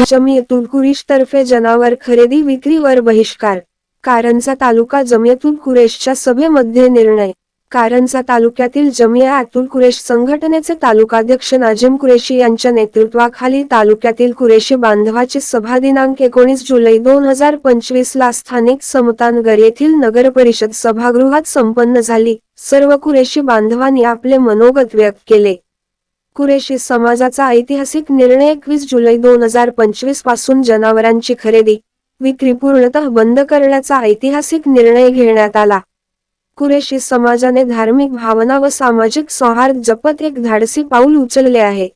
जमियतुल Quraysh तर्फे जनावर खरेदी विक्रीवर बहिष्कार. कारंजा तालुका जमियतुल कुरेशच्या सभेमध्ये निर्णय. कारंजा तालुक्यातील जमियतुल कुरेश संघटनेचे तालुकाध्यक्ष नाजिम कुरेशी यांच्या नेतृत्वाखाली तालुक्यातील कुरेशी बांधवाची सभा दिनांक 19 जुलै 2025 ला स्थानिक समतानगर येथील नगरपरिषद सभागृहात संपन्न झाली. सर्व कुरेशी बांधवांनी आपले मनोगत व्यक्त केले. कुरेशी समाजाचा ऐतिहासिक निर्णय 21 जुलै 2025 पासून जनावरांची खरेदी विक्री पूर्णतः बंद करण्याचा ऐतिहासिक निर्णय घेण्यात आला. कुरेशी समाजाने धार्मिक भावना व सामाजिक सौहार्द जपत एक धाडसी पाऊल उचलले आहे.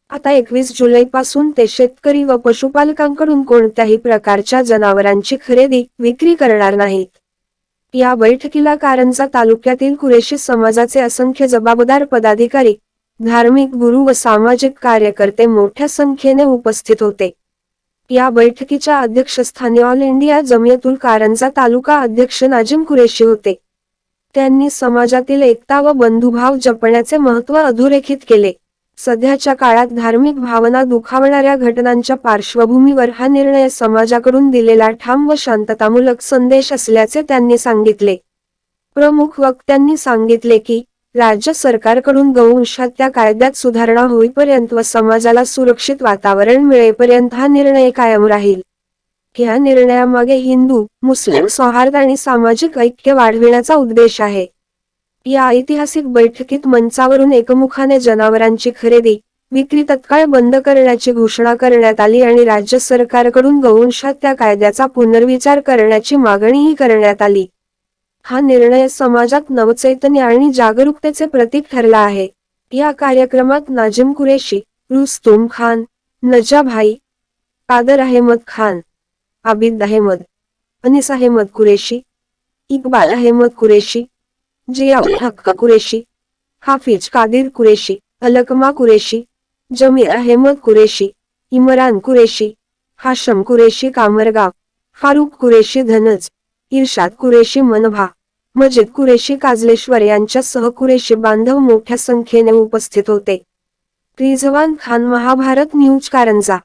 आता 21 जुलै पासून ते शेतकरी व पशुपालकांकडून कोणत्याही प्रकारच्या जनावरांची खरेदी विक्री करणार नाहीत. या बैठकीला कारंजा तालुक्यातील कुरेशी समाजाचे असंख्य जबाबदार पदाधिकारी, धार्मिक गुरु व सामाजिक कार्यकर्ते मोठ्या संख्येने उपस्थित होते. या बैठकीच्या अध्यक्षस्थानी ऑल इंडिया जमियतुल कारंजा तालुका अध्यक्ष नाजिम कुरेशी होते. त्यांनी समाजातील एकता व बंधुभाव जपण्याचे महत्त्व अधोरेखित केले. सध्याच्या काळात धार्मिक भावना दुखावणाऱ्या घटनांच्या पार्श्वभूमीवर हा निर्णय समाजाकडून दिलेला ठाम व शांततामूलक संदेश असल्याचे त्यांनी सांगितले. प्रमुख वक्त्यांनी सांगितले की राज्य सरकारकडून गौवंशहत्या कायद्यात सुधारणा होईपर्यंत व समाजाला सुरक्षित वातावरण मिळेपर्यंत हा निर्णय कायम राहील. या निर्णयामागे हिंदू मुस्लिम सौहार्द आणि सामाजिक ऐक्य वाढविण्याचा उद्देश आहे. या ऐतिहासिक बैठकीत मंचावरून एकमुखाने जनावरांची खरेदी विक्री तत्काळ बंद करण्याची घोषणा करण्यात आली आणि राज्य सरकारकडून गौवंशहत्या कायद्याचा पुनर्विचार करण्याची मागणीही करण्यात आली. हा निर्णय समाजात नवचैतन्य आणि जागरूकतेचे प्रतीक ठरला आहे. या कार्यक्रमात नाजिम कुरेशी, रुस्तुम खान, नजा भाई, कादर अहमद खान, आबिद अहमद, अनिस अहमद कुरेशी, इकबाल अहमद कुरेशी, जियाउल हक कुरेशी, हाफिज कादिर कुरेशी, अलकमा कुरेशी, जमीर अहमद कुरेशी, इमरान कुरेशी, हाशम कुरेशी कामरगाव, फारुख कुरेशी धनज, इर्शाद कुरेशी मनभा, मजिद कुरेशी काजलेश्वर यांच्यासह कुरेशी बांधव मोठ्या संख्येने उपस्थित होते. रिझवान खान, महाभारत न्यूज, कारंजा.